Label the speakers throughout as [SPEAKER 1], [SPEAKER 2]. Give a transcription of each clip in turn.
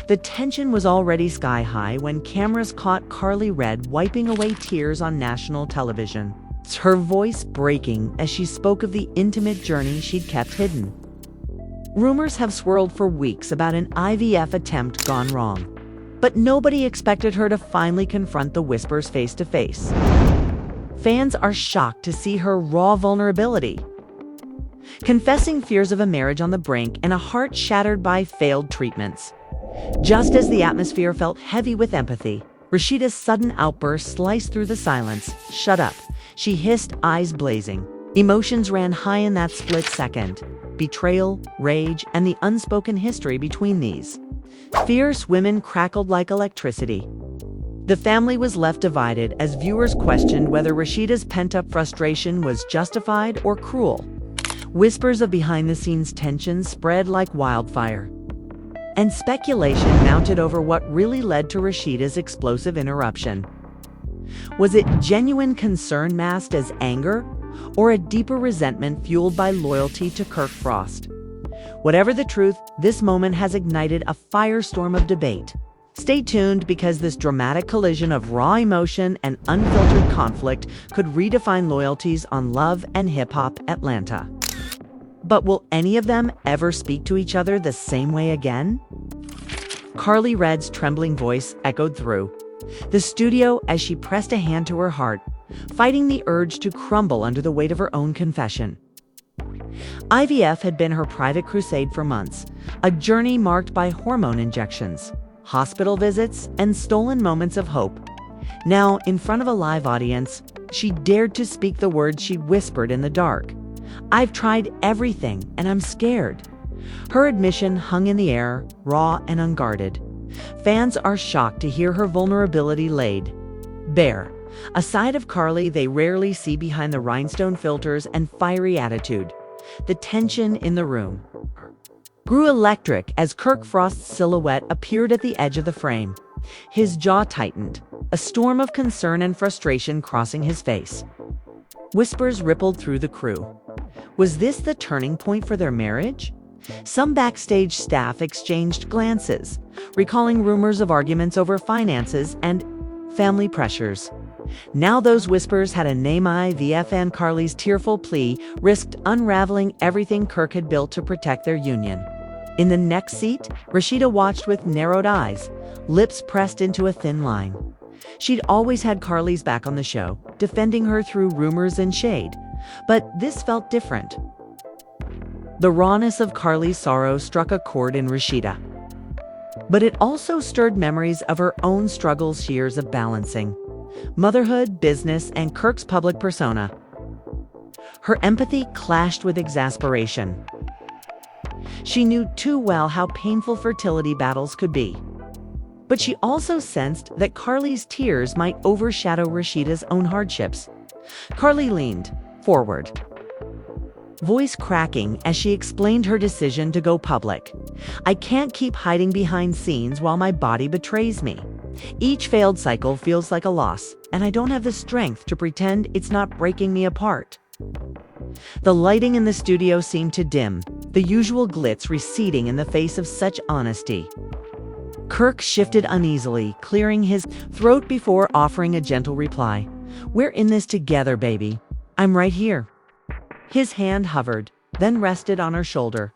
[SPEAKER 1] The tension was already sky high when cameras caught Karlie wiping away tears on national television, her voice breaking as she spoke of the intimate journey she'd kept hidden. Rumors have swirled for weeks about an IVF attempt gone wrong, but nobody expected her to finally confront the whispers face to face. Fans are shocked to see her raw vulnerability, confessing fears of a marriage on the brink and a heart shattered by failed treatments. Just as the atmosphere felt heavy with empathy, Rashida's sudden outburst sliced through the silence. "Shut up," she hissed, eyes blazing. Emotions ran high in that split second. Betrayal, rage, and the unspoken history between these. Fierce women crackled like electricity. The family was left divided as viewers questioned whether Rashida's pent-up frustration was justified or cruel. Whispers of behind-the-scenes tension spread like wildfire, and speculation mounted over what really led to Rashida's explosive interruption. Was it genuine concern masked as anger, or a deeper resentment fueled by loyalty to Kirk Frost? Whatever the truth, this moment has ignited a firestorm of debate. Stay tuned, because this dramatic collision of raw emotion and unfiltered conflict could redefine loyalties on Love and Hip Hop Atlanta. But will any of them ever speak to each other the same way again? Karlie Redd's trembling voice echoed through the studio as she pressed a hand to her heart, fighting the urge to crumble under the weight of her own confession. IVF had been her private crusade for months, a journey marked by hormone injections, hospital visits, and stolen moments of hope. Now, in front of a live audience, she dared to speak the words she'd whispered in the dark. "I've tried everything, and I'm scared." Her admission hung in the air, raw and unguarded. Fans are shocked to hear her vulnerability laid bare, a side of Karlie they rarely see behind the rhinestone filters and fiery attitude. The tension in the room grew electric as Kirk Frost's silhouette appeared at the edge of the frame. His jaw tightened, a storm of concern and frustration crossing his face. Whispers rippled through the crew. Was this the turning point for their marriage? Some backstage staff exchanged glances, recalling rumors of arguments over finances and family pressures. Now those whispers had a name. IVF, and Karlie's tearful plea risked unraveling everything Kirk had built to protect their union. In the next seat, Rashida watched with narrowed eyes, lips pressed into a thin line. She'd always had Karlie's back on the show, defending her through rumors and shade. But this felt different. The rawness of Karlie's sorrow struck a chord in Rashida. But it also stirred memories of her own struggles, years of balancing motherhood, business, and Kirk's public persona. Her empathy clashed with exasperation. She knew too well how painful fertility battles could be. But she also sensed that Karlie's tears might overshadow Rashida's own hardships. Karlie leaned forward, voice cracking as she explained her decision to go public. "I can't keep hiding behind scenes while my body betrays me. Each failed cycle feels like a loss, and I don't have the strength to pretend it's not breaking me apart." The lighting in the studio seemed to dim, the usual glitz receding in the face of such honesty. Kirk shifted uneasily, clearing his throat before offering a gentle reply. "We're in this together, baby. I'm right here." His hand hovered, then rested on her shoulder,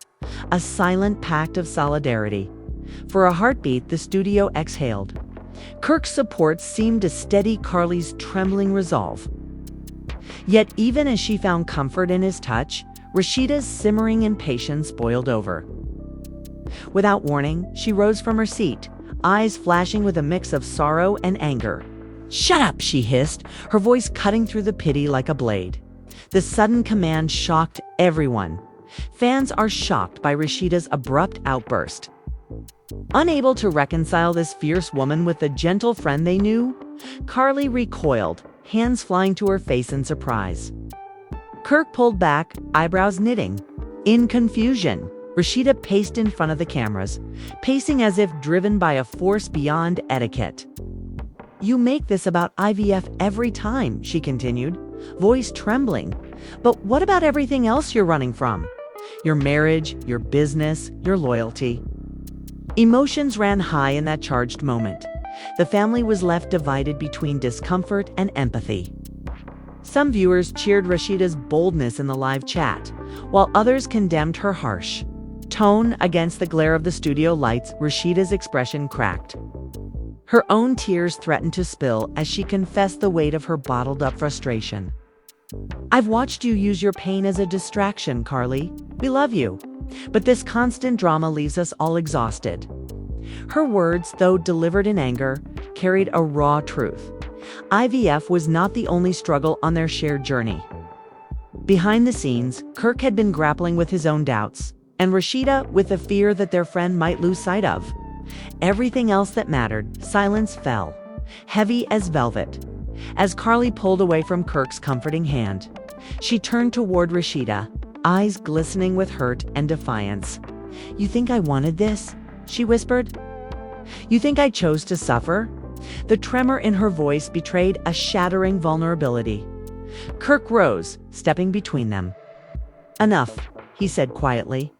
[SPEAKER 1] a silent pact of solidarity. For a heartbeat, the studio exhaled. Kirk's support seemed to steady Karlie's trembling resolve. Yet even as she found comfort in his touch, Rashida's simmering impatience boiled over. Without warning, she rose from her seat, eyes flashing with a mix of sorrow and anger. "Shut up," she hissed, her voice cutting through the pity like a blade. The sudden command shocked everyone. Fans are shocked by Rashida's abrupt outburst. Unable to reconcile this fierce woman with the gentle friend they knew, Karlie recoiled, hands flying to her face in surprise. Kirk pulled back, eyebrows knitting. In confusion, Rashida paced in front of the cameras, pacing as if driven by a force beyond etiquette. "You make this about IVF every time," she continued, voice trembling. "But what about everything else you're running from? Your marriage, your business, your loyalty?" Emotions ran high in that charged moment. The family was left divided between discomfort and empathy. Some viewers cheered Rashida's boldness in the live chat, while others condemned her harsh tone. Against the glare of the studio lights, Rashida's expression cracked. Her own tears threatened to spill as she confessed the weight of her bottled-up frustration. "I've watched you use your pain as a distraction, Karlie. We love you. But this constant drama leaves us all exhausted." Her words, though delivered in anger, carried a raw truth. IVF was not the only struggle on their shared journey. Behind the scenes, Kirk had been grappling with his own doubts, and Rashida with the fear that their friend might lose sight of. Everything else that mattered, silence fell, heavy as velvet. As Karlie pulled away from Kirk's comforting hand, she turned toward Rashida, eyes glistening with hurt and defiance. "You think I wanted this?" she whispered. "You think I chose to suffer?" The tremor in her voice betrayed a shattering vulnerability. Kirk rose, stepping between them. "Enough," he said quietly,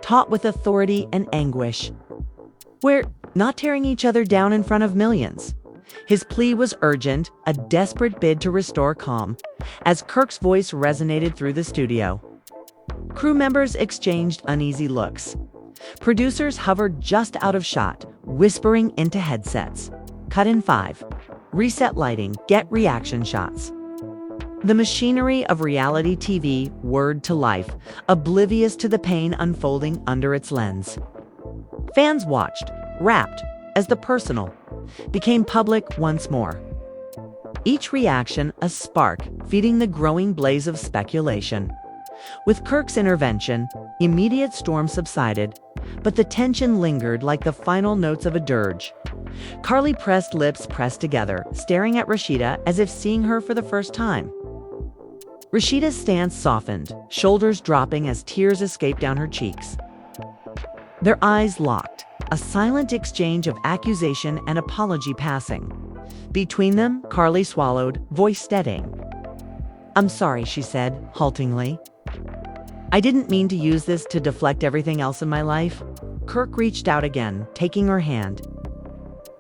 [SPEAKER 1] taut with authority and anguish. "We're not tearing each other down in front of millions." His plea was urgent, a desperate bid to restore calm, as Kirk's voice resonated through the studio. Crew members exchanged uneasy looks. Producers hovered just out of shot, whispering into headsets. "Cut in 5. Reset lighting. Get reaction shots." The machinery of reality TV whirred to life, oblivious to the pain unfolding under its lens. Fans watched, rapt, as the personal became public once more. Each reaction a spark, feeding the growing blaze of speculation. With Kirk's intervention, immediate storm subsided, but the tension lingered like the final notes of a dirge. Karlie pressed lips pressed together, staring at Rashida as if seeing her for the first time. Rashida's stance softened, shoulders dropping as tears escaped down her cheeks. Their eyes locked, a silent exchange of accusation and apology passing. Between them, Karlie swallowed, voice steadying. "I'm sorry," she said, haltingly. "I didn't mean to use this to deflect everything else in my life." Kirk reached out again, taking her hand.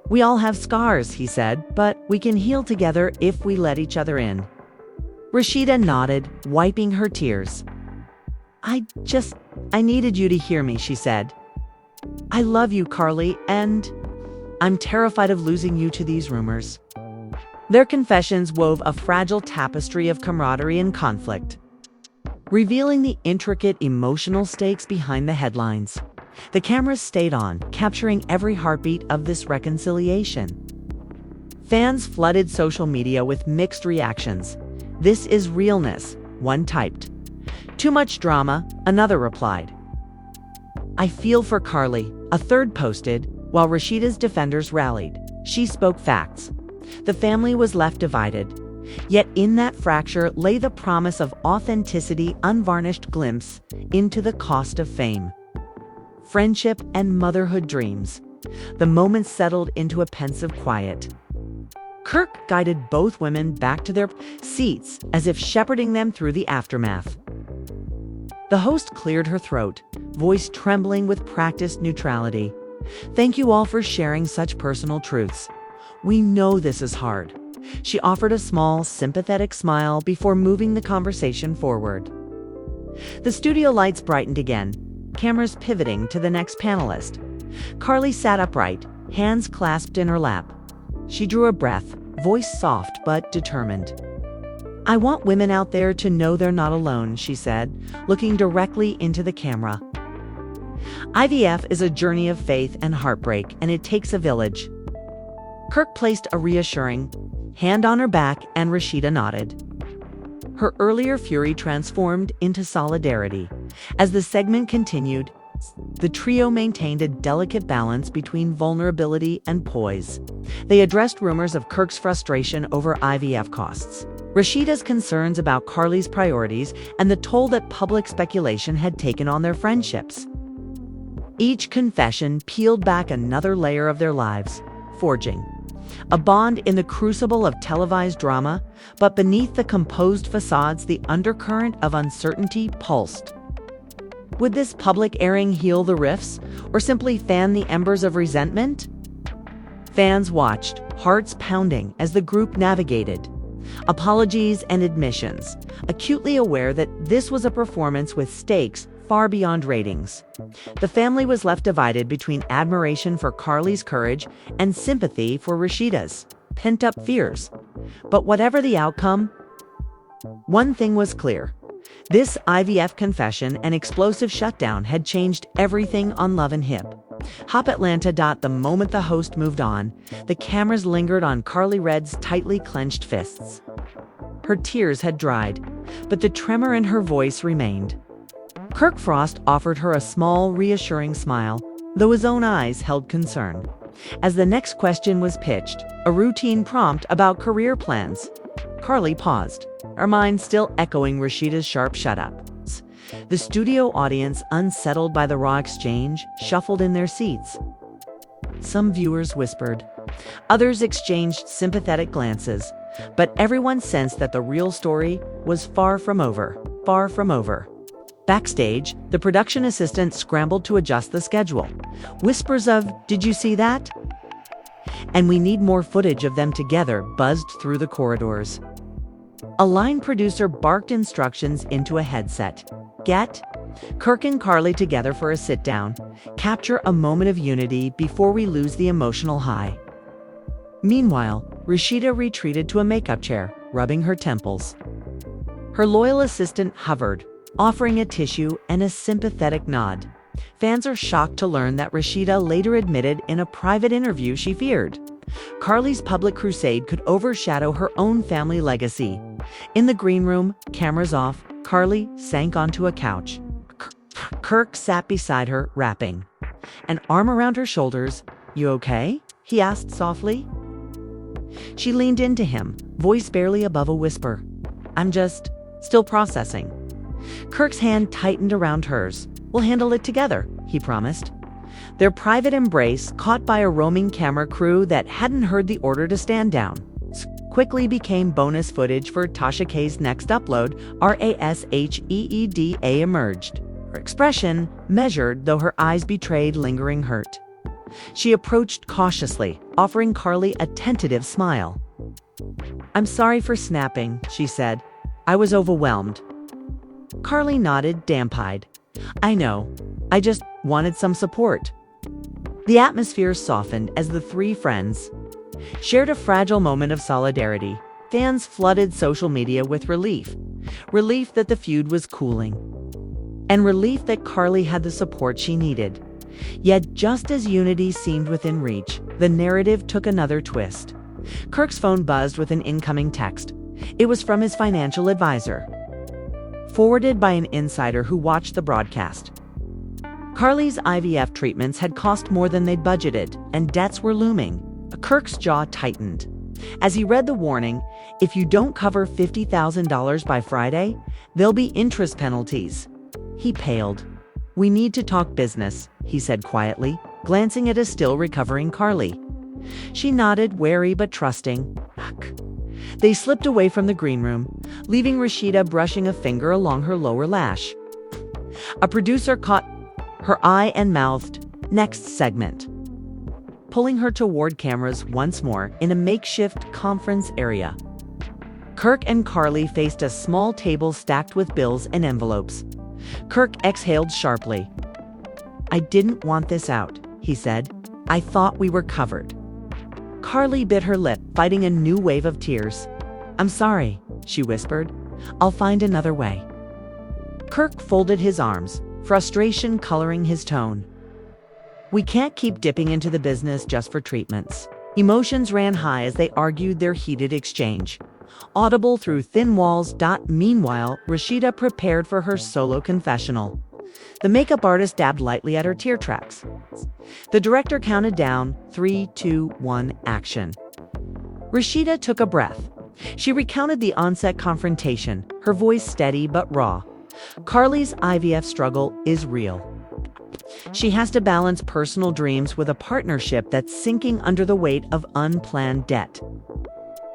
[SPEAKER 1] "We all have scars," he said, "but we can heal together if we let each other in." Rashida nodded, wiping her tears. I needed you to hear me," she said. "I love you, Karlie, and I'm terrified of losing you to these rumors." Their confessions wove a fragile tapestry of camaraderie and conflict, revealing the intricate emotional stakes behind the headlines. The cameras stayed on, capturing every heartbeat of this reconciliation. Fans flooded social media with mixed reactions. "This is realness," one typed. "Too much drama," another replied. "I feel for Karlie," a third posted, while Rashida's defenders rallied. She spoke facts. The family was left divided. Yet in that fracture lay the promise of authenticity, unvarnished glimpse into the cost of fame, friendship, and motherhood dreams. The moment settled into a pensive quiet. Kirk guided both women back to their seats, as if shepherding them through the aftermath. The host cleared her throat, voice trembling with practiced neutrality. "Thank you all for sharing such personal truths. We know this is hard." She offered a small, sympathetic smile before moving the conversation forward. The studio lights brightened again, cameras pivoting to the next panelist. Karlie sat upright, hands clasped in her lap. She drew a breath, voice soft but determined. "I want women out there to know they're not alone," she said, looking directly into the camera. "IVF is a journey of faith and heartbreak, and it takes a village." Kirk placed a reassuring hand on her back, and Rashida nodded. Her earlier fury transformed into solidarity. As the segment continued, the trio maintained a delicate balance between vulnerability and poise. They addressed rumors of Kirk's frustration over IVF costs, Rashida's concerns about Karlie's priorities, and the toll that public speculation had taken on their friendships. Each confession peeled back another layer of their lives, forging a bond in the crucible of televised drama, but beneath the composed facades, the undercurrent of uncertainty pulsed. Would this public airing heal the rifts, or simply fan the embers of resentment? Fans watched, hearts pounding, as the group navigated apologies and admissions, acutely aware that this was a performance with stakes far beyond ratings. The family was left divided between admiration for Karlie's courage and sympathy for Rashida's pent-up fears. But whatever the outcome, one thing was clear. This IVF confession and explosive shutdown had changed everything on Love and Hip. lhhatl. The moment the host moved on, the cameras lingered on Karlie Redd's tightly clenched fists. Her tears had dried, but the tremor in her voice remained. Kirk Frost offered her a small, reassuring smile, though his own eyes held concern. As the next question was pitched, a routine prompt about career plans, Karlie paused, her mind still echoing Rashida's sharp shut-ups. The studio audience, unsettled by the raw exchange, shuffled in their seats. Some viewers whispered. Others exchanged sympathetic glances, but everyone sensed that the real story was far from over. Backstage, the production assistant scrambled to adjust the schedule. Whispers of, "Did you see that?" "And we need more footage of them together," buzzed through the corridors. A line producer barked instructions into a headset. "Get Kirk and Karlie together for a sit-down. Capture a moment of unity before we lose the emotional high." Meanwhile, Rashida retreated to a makeup chair, rubbing her temples. Her loyal assistant hovered, offering a tissue and a sympathetic nod. Fans are shocked to learn that Rashida later admitted in a private interview she feared Karlie's public crusade could overshadow her own family legacy. In the green room, cameras off, Karlie sank onto a couch. Kirk sat beside her, rapping. An arm around her shoulders. "You okay?" he asked softly. She leaned into him, voice barely above a whisper. "I'm just still processing." Kirk's hand tightened around hers. "We'll handle it together," he promised. Their private embrace, caught by a roaming camera crew that hadn't heard the order to stand down, quickly became bonus footage for Tasha K's next upload. Rasheeda emerged, her expression measured, though her eyes betrayed lingering hurt. She approached cautiously, offering Karlie a tentative smile. "I'm sorry for snapping," she said. "I was overwhelmed." Karlie nodded, damp-eyed. "I know. I just wanted some support." The atmosphere softened as the three friends shared a fragile moment of solidarity. Fans flooded social media with relief. Relief that the feud was cooling. And relief that Karlie had the support she needed. Yet just as unity seemed within reach, the narrative took another twist. Kirk's phone buzzed with an incoming text. It was from his financial advisor, forwarded by an insider who watched the broadcast. Karlie's IVF treatments had cost more than they'd budgeted, and debts were looming. Kirk's jaw tightened. As he read the warning, "If you don't cover $50,000 by Friday, there'll be interest penalties," he paled. "We need to talk business," he said quietly, glancing at a still recovering Karlie. She nodded, wary but trusting. They slipped away from the green room, leaving Rashida brushing a finger along her lower lash. A producer caught her eye and mouthed, "Next segment," pulling her toward cameras once more in a makeshift conference area. Kirk and Karlie faced a small table stacked with bills and envelopes. Kirk exhaled sharply. "I didn't want this out," he said. "I thought we were covered." Karlie bit her lip, fighting a new wave of tears. "I'm sorry," she whispered. "I'll find another way." Kirk folded his arms, frustration coloring his tone. "We can't keep dipping into the business just for treatments." Emotions ran high as they argued their heated exchange, audible through thin walls. Meanwhile, Rashida prepared for her solo confessional. The makeup artist dabbed lightly at her tear tracks. The director counted down, 3, 2, 1, action. Rashida took a breath. She recounted the on-set confrontation, her voice steady but raw. Karlie's IVF struggle is real. She has to balance personal dreams with a partnership that's sinking under the weight of unplanned debt.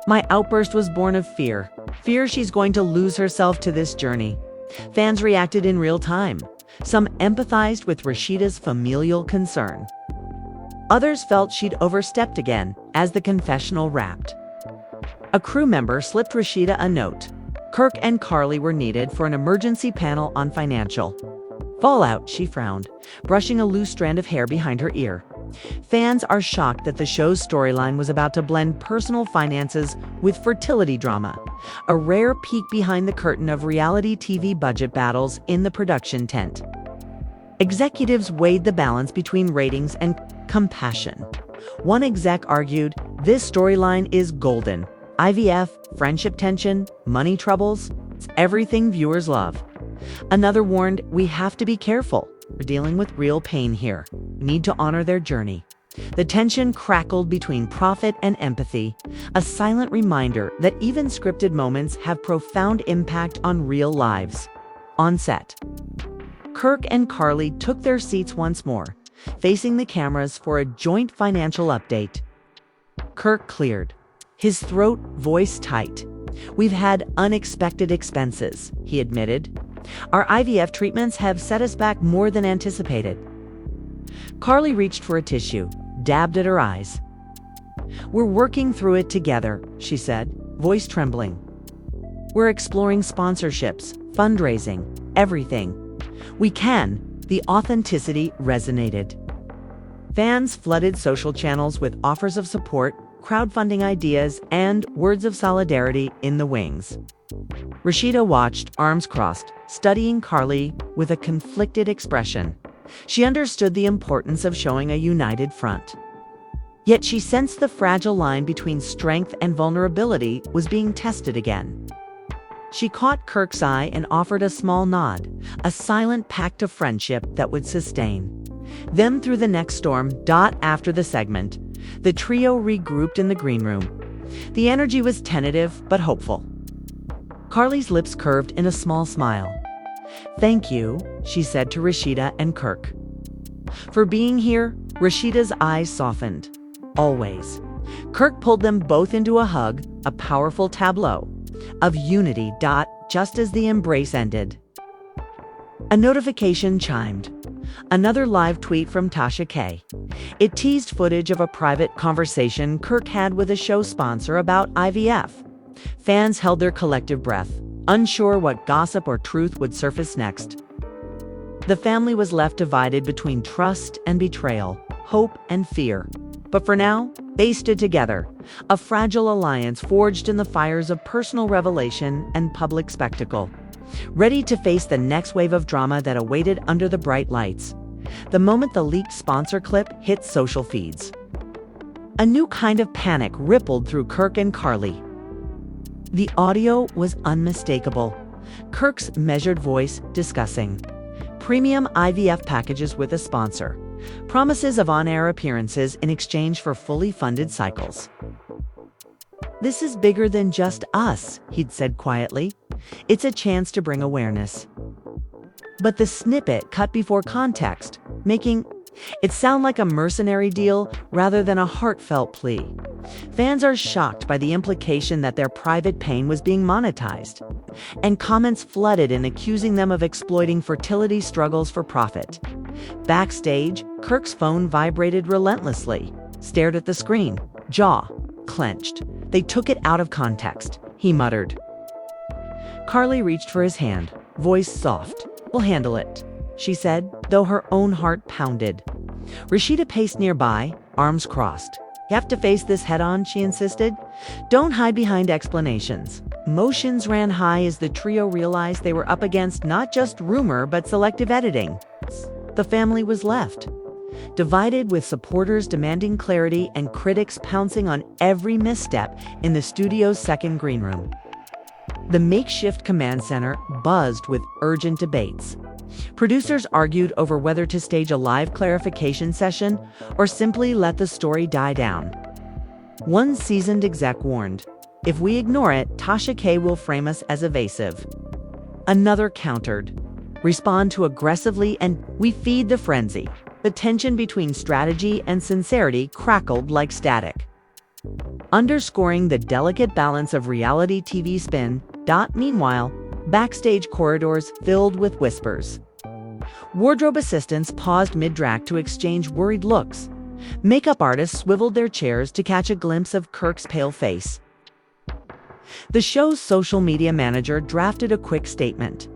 [SPEAKER 1] "My outburst was born of fear. Fear she's going to lose herself to this journey." Fans reacted in real time. Some empathized with Rashida's familial concern. Others felt she'd overstepped again as the confessional wrapped. A crew member slipped Rashida a note. Kirk and Karlie were needed for an emergency panel on financial fallout, she frowned, brushing a loose strand of hair behind her ear. Fans are shocked that the show's storyline was about to blend personal finances with fertility drama, a rare peek behind the curtain of reality TV budget battles in the production tent. Executives weighed the balance between ratings and compassion. One exec argued, "This storyline is golden. IVF, friendship tension, money troubles, it's everything viewers love." Another warned, "We have to be careful. We're dealing with real pain here. We need to honor their journey." The tension crackled between profit and empathy, a silent reminder that even scripted moments have profound impact on real lives. On set, Kirk and Karlie took their seats once more, facing the cameras for a joint financial update. Kirk cleared, his throat voice tight. "We've had unexpected expenses," he admitted. "Our IVF treatments have set us back more than anticipated." Karlie reached for a tissue, dabbed at her eyes. "We're working through it together," she said, voice trembling. "We're exploring sponsorships, fundraising, everything we can." The authenticity resonated. Fans flooded social channels with offers of support, crowdfunding ideas, and words of solidarity in the wings. Rashida watched, arms crossed, studying Karlie with a conflicted expression. She understood the importance of showing a united front. Yet she sensed the fragile line between strength and vulnerability was being tested again. She caught Kirk's eye and offered a small nod, a silent pact of friendship that would sustain them through the next storm. After the segment, the trio regrouped in the green room. The energy was tentative but hopeful. Karlie's lips curved in a small smile. "Thank you," she said to Rashida and Kirk. "For being here." Rashida's eyes softened. "Always." Kirk pulled them both into a hug, a powerful tableau of unity. Just as the embrace ended, a notification chimed. Another live tweet from Tasha K. It teased footage of a private conversation Kirk had with a show sponsor about IVF. Fans held their collective breath, unsure what gossip or truth would surface next. The family was left divided between trust and betrayal, hope and fear. But for now, they stood together, a fragile alliance forged in the fires of personal revelation and public spectacle, ready to face the next wave of drama that awaited under the bright lights. The moment the leaked sponsor clip hit social feeds, a new kind of panic rippled through Kirk and Karlie. The audio was unmistakable. Kirk's measured voice discussing premium IVF packages with a sponsor, promises of on-air appearances in exchange for fully funded cycles. "This is bigger than just us," he'd said quietly. "It's a chance to bring awareness." But the snippet cut before context, making it sound like a mercenary deal rather than a heartfelt plea. Fans are shocked by the implication that their private pain was being monetized, and comments flooded in accusing them of exploiting fertility struggles for profit. Backstage, Kirk's phone vibrated relentlessly, stared at the screen, jaw clenched. "They took it out of context," he muttered. Karlie reached for his hand, voice soft. "We'll handle it," she said, though her own heart pounded. Rashida paced nearby, arms crossed. "You have to face this head-on," she insisted. "Don't hide behind explanations." Emotions ran high as the trio realized they were up against not just rumor but selective editing. The family was left divided, with supporters demanding clarity and critics pouncing on every misstep in the studio's second green room. The makeshift command center buzzed with urgent debates. Producers argued over whether to stage a live clarification session or simply let the story die down. One seasoned exec warned, "If we ignore it, Tasha K will frame us as evasive." Another countered, "Respond too aggressively and we feed the frenzy." The tension between strategy and sincerity crackled like static, underscoring the delicate balance of reality TV spin. Meanwhile, backstage corridors filled with whispers. Wardrobe assistants paused mid-drac to exchange worried looks. Makeup artists swiveled their chairs to catch a glimpse of Kirk's pale face. The show's social media manager drafted a quick statement.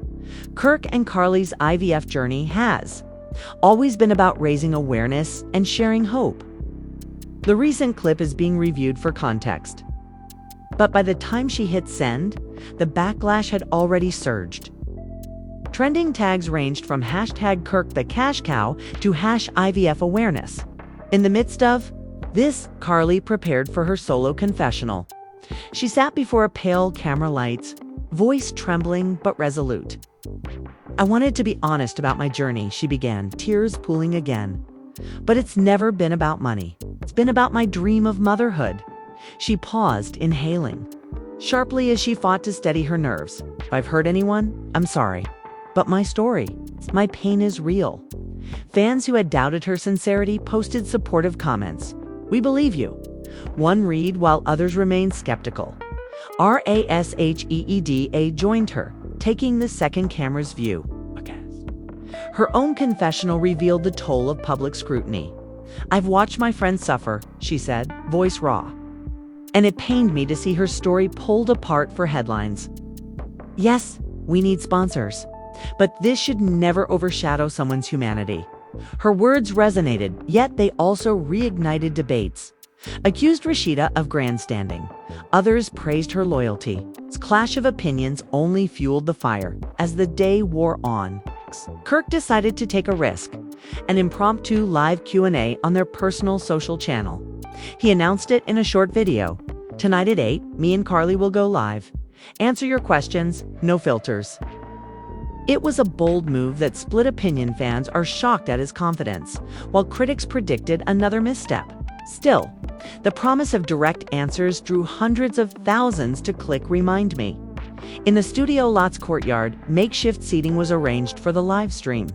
[SPEAKER 1] Kirk and Karlie's IVF journey has always been about raising awareness and sharing hope. The recent clip is being reviewed for context. But by the time she hit send, the backlash had already surged. Trending tags ranged from #KirkTheCashCow to #IVFAwareness. In the midst of this, Karlie prepared for her solo confessional. She sat before a pale camera lights, voice trembling but resolute. "I wanted to be honest about my journey," she began, tears pooling again. "But it's never been about money. It's been about my dream of motherhood." She paused, inhaling sharply as she fought to steady her nerves. "If I've hurt anyone, I'm sorry. But my story, my pain is real." Fans who had doubted her sincerity posted supportive comments. "We believe you." One read while others remained skeptical. Rasheeda joined her, taking the second camera's view. Her own confessional revealed the toll of public scrutiny. "I've watched my friends suffer," she said, voice raw. "And it pained me to see her story pulled apart for headlines. Yes, we need sponsors. But this should never overshadow someone's humanity." Her words resonated, yet they also reignited debates. Accused Rasheeda of grandstanding. Others praised her loyalty. This clash of opinions only fueled the fire. As the day wore on, Kirk decided to take a risk, an impromptu live Q&A on their personal social channel. He announced it in a short video. "Tonight at 8, me and Karlie will go live. Answer your questions, no filters." It was a bold move that split opinion. Fans are shocked at his confidence, while critics predicted another misstep. Still, the promise of direct answers drew hundreds of thousands to click Remind Me. In the studio lot's courtyard, makeshift seating was arranged for the live stream.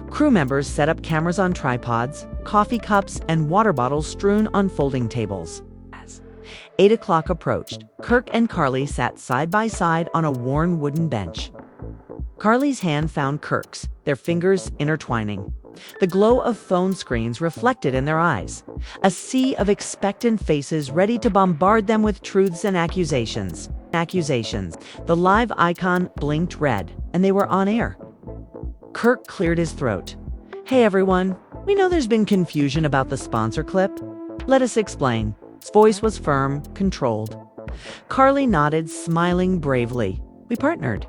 [SPEAKER 1] Crew members set up cameras on tripods, coffee cups and water bottles strewn on folding tables. As 8 o'clock approached, Kirk and Karlie sat side by side on a worn wooden bench. Karlie's hand found Kirk's, their fingers intertwining. The glow of phone screens reflected in their eyes, a sea of expectant faces ready to bombard them with truths and accusations. The live icon blinked red, and they were on air. Kirk cleared his throat. "Hey everyone, we know there's been confusion about the sponsor clip. Let us explain." His voice was firm, controlled. Karlie nodded, smiling bravely. "We partnered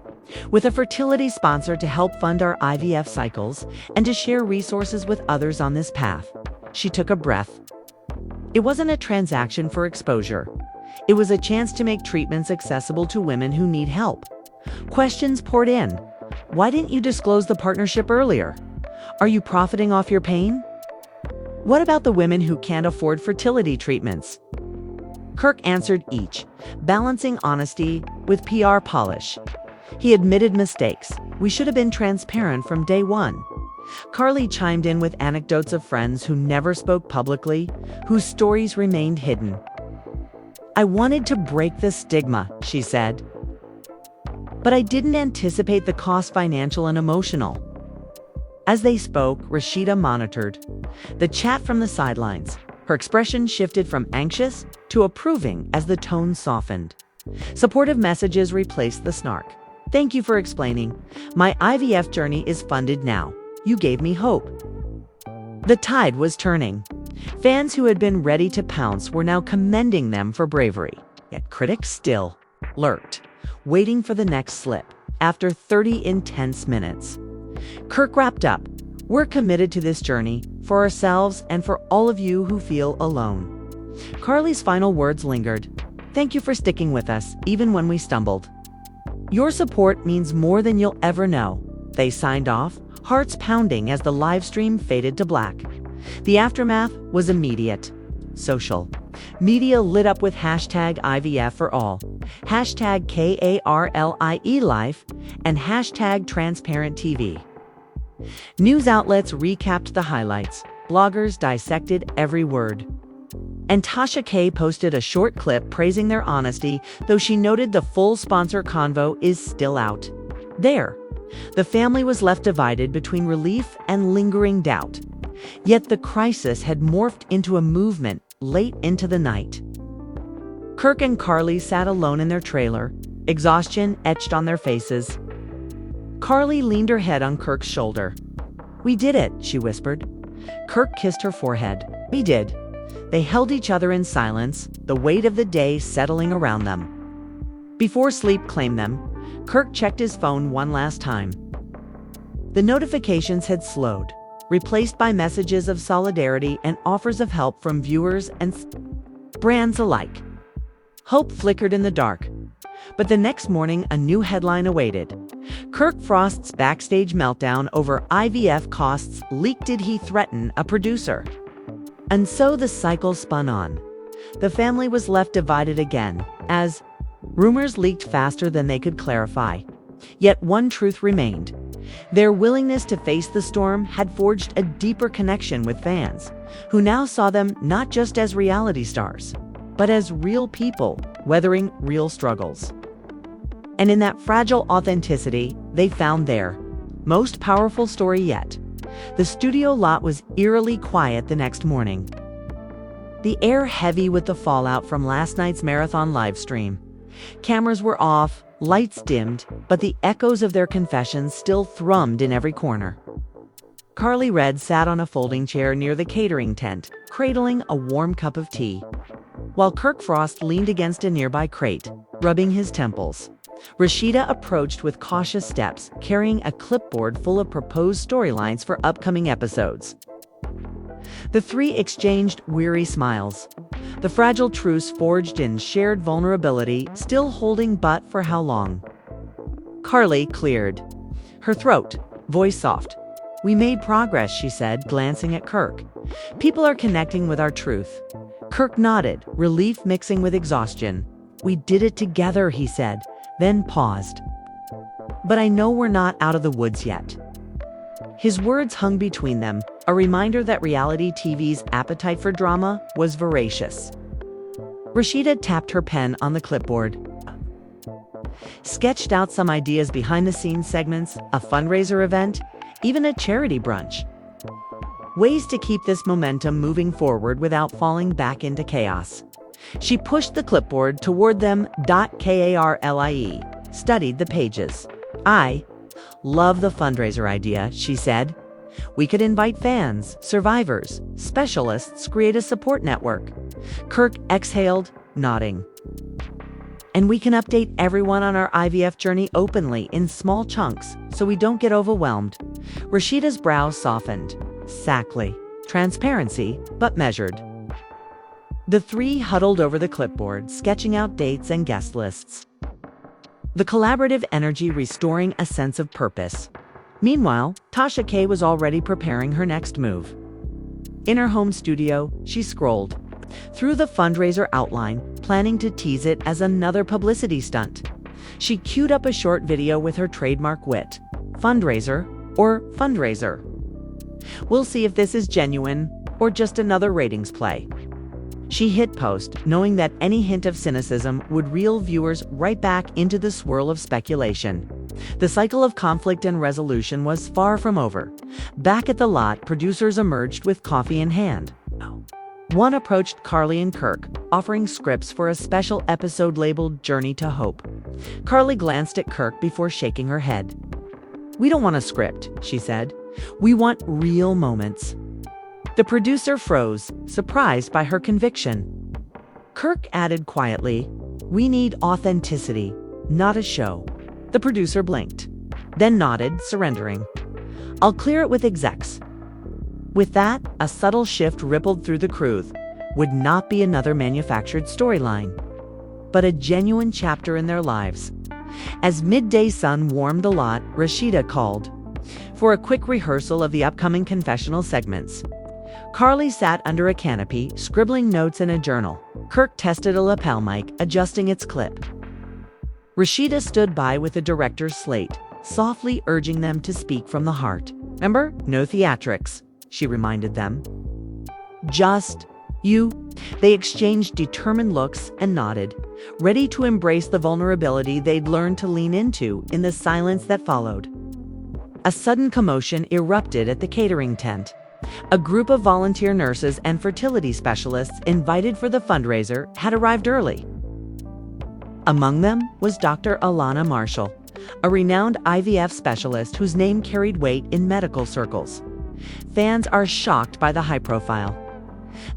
[SPEAKER 1] with a fertility sponsor to help fund our IVF cycles and to share resources with others on this path." She took a breath. It wasn't a transaction for exposure. It was a chance to make treatments accessible to women who need help. Questions poured in. "Why didn't you disclose the partnership earlier? Are you profiting off your pain? What about the women who can't afford fertility treatments?" Kirk answered each, balancing honesty with PR polish. He admitted mistakes. "We should have been transparent from day one." Karlie chimed in with anecdotes of friends who never spoke publicly, whose stories remained hidden. "I wanted to break the stigma," she said. "But I didn't anticipate the cost, financial and emotional." As they spoke, Rasheeda monitored the chat from the sidelines. Her expression shifted from anxious to approving as the tone softened. Supportive messages replaced the snark. "Thank you for explaining. My IVF journey is funded now. You gave me hope." The tide was turning. Fans who had been ready to pounce were now commending them for bravery. Yet critics still lurked, waiting for the next slip. After 30 intense minutes, Kirk wrapped up. "We're committed to this journey, for ourselves and for all of you who feel alone." Karlie's final words lingered. "Thank you for sticking with us, even when we stumbled. Your support means more than you'll ever know." They signed off, hearts pounding as the live stream faded to black. The aftermath was immediate. Social media lit up with #IVF for all, #KARLIE Life, and #Transparent TV. News outlets recapped the highlights. Bloggers dissected every word. And Tasha K posted a short clip praising their honesty, though she noted the full sponsor convo is still out. There, The family was left divided between relief and lingering doubt. Yet the crisis had morphed into a movement late into the night. Kirk and Karlie sat alone in their trailer, exhaustion etched on their faces. Karlie leaned her head on Kirk's shoulder. "We did it," she whispered. Kirk kissed her forehead. "We did." They held each other in silence, the weight of the day settling around them. Before sleep claimed them, Kirk checked his phone one last time. The notifications had slowed, replaced by messages of solidarity and offers of help from viewers and brands alike. Hope flickered in the dark. But the next morning, a new headline awaited. Kirk Frost's backstage meltdown over IVF costs leaked. Did he threaten a producer? And so the cycle spun on. The family was left divided again, as rumors leaked faster than they could clarify. Yet one truth remained. Their willingness to face the storm had forged a deeper connection with fans, who now saw them not just as reality stars, but as real people weathering real struggles. And in that fragile authenticity, they found their most powerful story yet. The studio lot was eerily quiet the next morning. The air heavy with the fallout from last night's marathon livestream. Cameras were off, lights dimmed, but the echoes of their confessions still thrummed in every corner. Karlie Redd sat on a folding chair near the catering tent, cradling a warm cup of tea, while Kirk Frost leaned against a nearby crate, rubbing his temples. Rashida approached with cautious steps, carrying a clipboard full of proposed storylines for upcoming episodes. The three exchanged weary smiles. The fragile truce forged in shared vulnerability, still holding but for how long? Karlie cleared her throat, voice soft. "We made progress," she said, glancing at Kirk. "People are connecting with our truth." Kirk nodded, relief mixing with exhaustion. "We did it together," he said, then paused. "But I know we're not out of the woods yet." His words hung between them, a reminder that reality TV's appetite for drama was voracious. Rashida tapped her pen on the clipboard, sketched out some ideas: behind-the-scenes segments, a fundraiser event, even a charity brunch. Ways to keep this momentum moving forward without falling back into chaos. She pushed the clipboard toward them. Karlie studied the pages. "I love the fundraiser idea," she said. "We could invite fans, survivors, specialists, create a support network." Kirk exhaled, nodding. "And we can update everyone on our IVF journey openly in small chunks so we don't get overwhelmed." Rashida's brow softened. Exactly. Transparency, but measured. The three huddled over the clipboard, sketching out dates and guest lists. The collaborative energy restoring a sense of purpose. Meanwhile, Tasha K was already preparing her next move. In her home studio, she scrolled through the fundraiser outline, planning to tease it as another publicity stunt. She queued up a short video with her trademark wit. "Fundraiser or fundraiser? We'll see if this is genuine or just another ratings play." She hit post, knowing that any hint of cynicism would reel viewers right back into the swirl of speculation. The cycle of conflict and resolution was far from over. Back at the lot, producers emerged with coffee in hand. One approached Karlie and Kirk, offering scripts for a special episode labeled Journey to Hope. Karlie glanced at Kirk before shaking her head. "We don't want a script," she said. "We want real moments." The producer froze, surprised by her conviction. Kirk added quietly, "We need authenticity, not a show." The producer blinked, then nodded, surrendering. "I'll clear it with execs." With that, a subtle shift rippled through the crew. Would not be another manufactured storyline, but a genuine chapter in their lives. As midday sun warmed the lot, Rashida called for a quick rehearsal of the upcoming confessional segments. Karlie sat under a canopy, scribbling notes in a journal. Kirk tested a lapel mic, adjusting its clip. Rashida stood by with the director's slate, softly urging them to speak from the heart. "Remember, no theatrics," she reminded them. "Just you." They exchanged determined looks and nodded, ready to embrace the vulnerability they'd learned to lean into in the silence that followed. a sudden commotion erupted at the catering tent. A group of volunteer nurses and fertility specialists invited for the fundraiser had arrived early. Among them was Dr. Alana Marshall, a renowned IVF specialist whose name carried weight in medical circles. Fans are shocked by the high profile.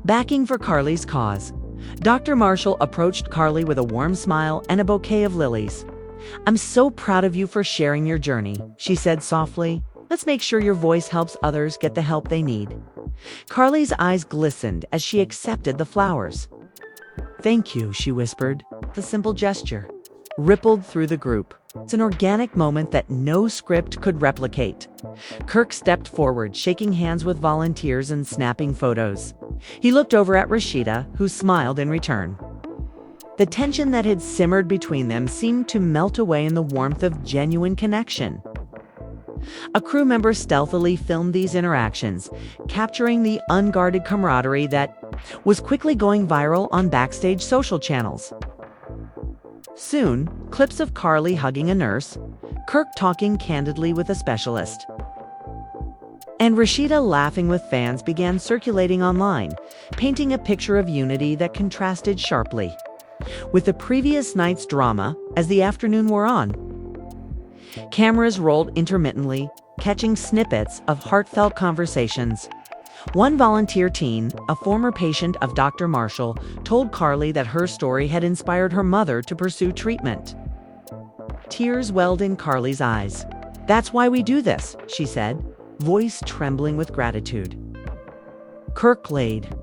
[SPEAKER 1] Backing for Karlie's cause, Dr. Marshall approached Karlie with a warm smile and a bouquet of lilies. "I'm so proud of you for sharing your journey," she said softly. "Let's make sure your voice helps others get the help they need." Karlie's eyes glistened as she accepted the flowers. "Thank you," she whispered. The simple gesture rippled through the group. It's an organic moment that no script could replicate. Kirk stepped forward, shaking hands with volunteers and snapping photos. He looked over at Rashida, who smiled in return. The tension that had simmered between them seemed to melt away in the warmth of genuine connection. A crew member stealthily filmed these interactions, capturing the unguarded camaraderie that was quickly going viral on backstage social channels. Soon, clips of Karlie hugging a nurse, Kirk talking candidly with a specialist, and Rashida laughing with fans began circulating online, painting a picture of unity that contrasted sharply with the previous night's drama. As the afternoon wore on, cameras rolled intermittently, catching snippets of heartfelt conversations. One volunteer teen, a former patient of Dr. Marshall, told Karlie that her story had inspired her mother to pursue treatment. Tears welled in Karlie's eyes. "That's why we do this," she said, voice trembling with gratitude. Kirk laid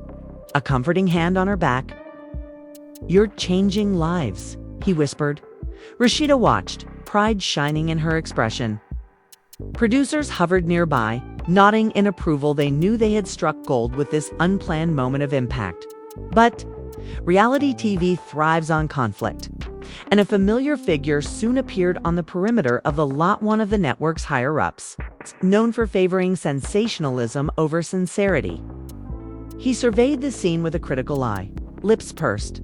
[SPEAKER 1] a comforting hand on her back. "You're changing lives," he whispered. Rashida watched, pride shining in her expression. Producers hovered nearby, nodding in approval. They knew they had struck gold with this unplanned moment of impact. But reality TV thrives on conflict, and a familiar figure soon appeared on the perimeter of the lot, one of the network's higher-ups, known for favoring sensationalism over sincerity. He surveyed the scene with a critical eye, lips pursed.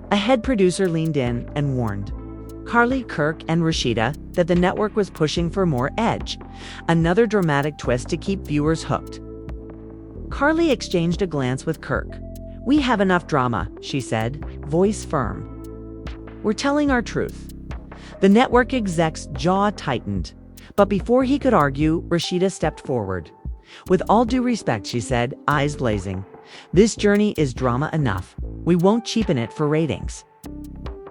[SPEAKER 1] A head producer leaned in and warned Karlie, Kirk, and Rashida that the network was pushing for more edge, another dramatic twist to keep viewers hooked. Karlie exchanged a glance with Kirk. "We have enough drama," she said, voice firm. "We're telling our truth." The network exec's jaw tightened, but before he could argue, Rashida stepped forward. "With all due respect," she said, eyes blazing, "this journey is drama enough. We won't cheapen it for ratings."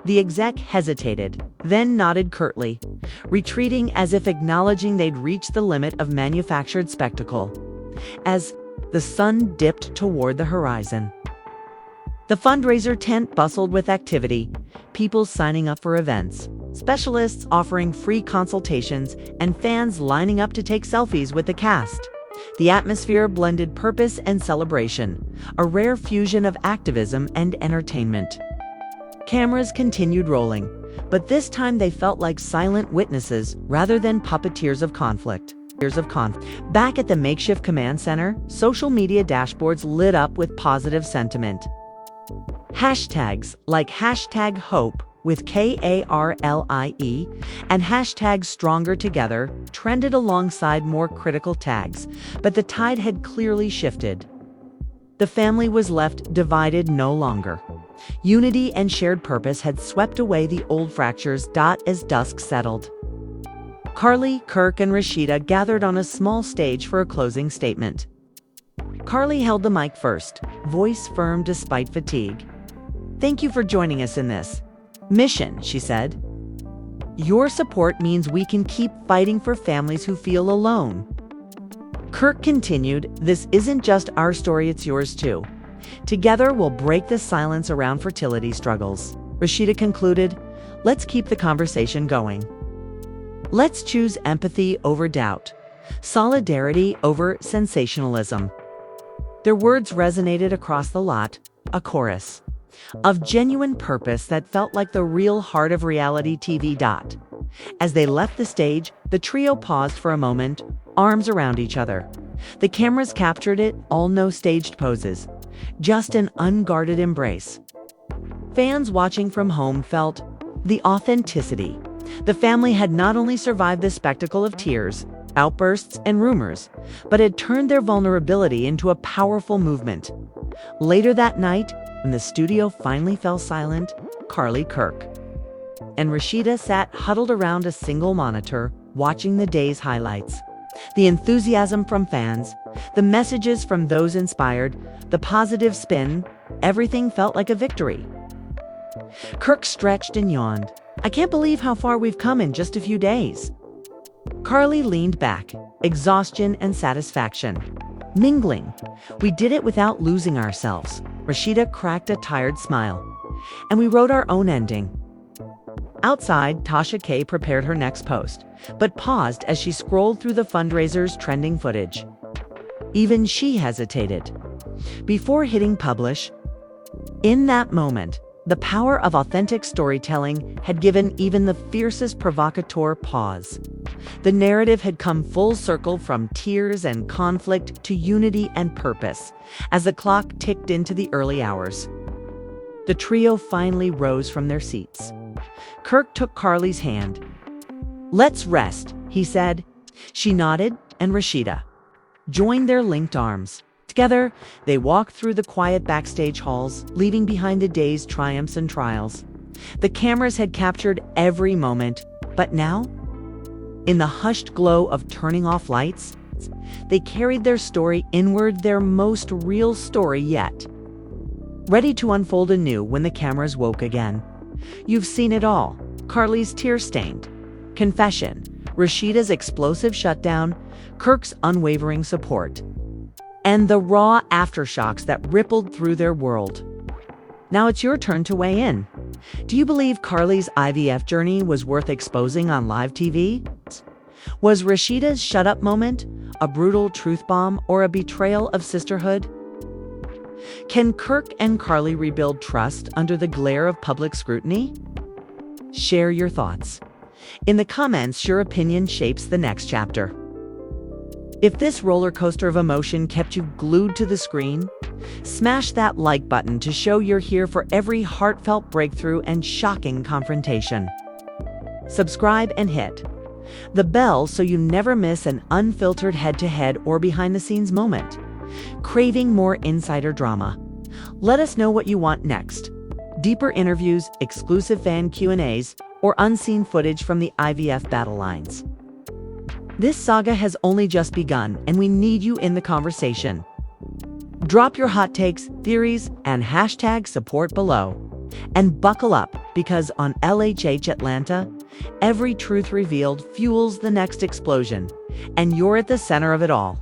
[SPEAKER 1] The exec hesitated, then nodded curtly, retreating as if acknowledging they'd reached the limit of manufactured spectacle. As the sun dipped toward the horizon, the fundraiser tent bustled with activity, people signing up for events, specialists offering free consultations, and fans lining up to take selfies with the cast. The atmosphere blended purpose and celebration, a rare fusion of activism and entertainment. Cameras continued rolling, but this time they felt like silent witnesses rather than puppeteers of conflict. Back at the makeshift command center, social media dashboards lit up with positive sentiment. Hashtags like #hope with KARLIE and #StrongerTogether trended alongside more critical tags, but the tide had clearly shifted. The family was left divided no longer. Unity and shared purpose had swept away the old fractures. As dusk settled, Karlie, Kirk, and Rashida gathered on a small stage for a closing statement. Karlie held the mic first, voice firm despite fatigue. "Thank you for joining us in this mission," she said. "Your support means we can keep fighting for families who feel alone." Kirk continued, "This isn't just our story, it's yours too. Together we'll break the silence around fertility struggles." Rashida concluded, "Let's keep the conversation going. Let's choose empathy over doubt, solidarity over sensationalism." Their words resonated across the lot, a chorus of genuine purpose that felt like the real heart of reality TV. As they left the stage, the trio paused for a moment, arms around each other. The cameras captured it all, no staged poses, just an unguarded embrace. Fans watching from home felt the authenticity. The family had not only survived the spectacle of tears, outbursts, and rumors, but had turned their vulnerability into a powerful movement. Later that night, when the studio finally fell silent, Karlie, Kirk, and Rashida sat huddled around a single monitor, watching the day's highlights. The enthusiasm from fans, the messages from those inspired, the positive spin, everything felt like a victory. Kirk stretched and yawned. "I can't believe how far we've come in just a few days." Karlie leaned back, exhaustion and satisfaction mingling. "We did it without losing ourselves." Rashida cracked a tired smile. "And we wrote our own ending." Outside, Tasha K prepared her next post, but paused as she scrolled through the fundraiser's trending footage. Even she hesitated before hitting publish. In that moment, the power of authentic storytelling had given even the fiercest provocateur pause. The narrative had come full circle from tears and conflict to unity and purpose as the clock ticked into the early hours. The trio finally rose from their seats. Kirk took Karlie's hand. "Let's rest," he said. She nodded, and Rashida joined their linked arms. Together, they walked through the quiet backstage halls, leaving behind the day's triumphs and trials. The cameras had captured every moment, but now, in the hushed glow of turning off lights, they carried their story inward, their most real story yet, ready to unfold anew when the cameras woke again. You've seen it all. Karlie's tear-stained confession, Rashida's explosive shutdown, Kirk's unwavering support, and the raw aftershocks that rippled through their world. Now it's your turn to weigh in. Do you believe Karlie's IVF journey was worth exposing on live TV? Was Rashida's shut-up moment a brutal truth bomb or a betrayal of sisterhood? Can Kirk and Karlie rebuild trust under the glare of public scrutiny? Share your thoughts. In the comments, your opinion shapes the next chapter. If this roller coaster of emotion kept you glued to the screen, smash that like button to show you're here for every heartfelt breakthrough and shocking confrontation. Subscribe and hit the bell so you never miss an unfiltered head-to-head or behind-the-scenes moment. Craving more insider drama? Let us know what you want next. Deeper interviews, exclusive fan Q&As, or unseen footage from the IVF battle lines. This saga has only just begun, and we need you in the conversation. Drop your hot takes, theories, and hashtag support below. And buckle up, because on LHH Atlanta, every truth revealed fuels the next explosion, and you're at the center of it all.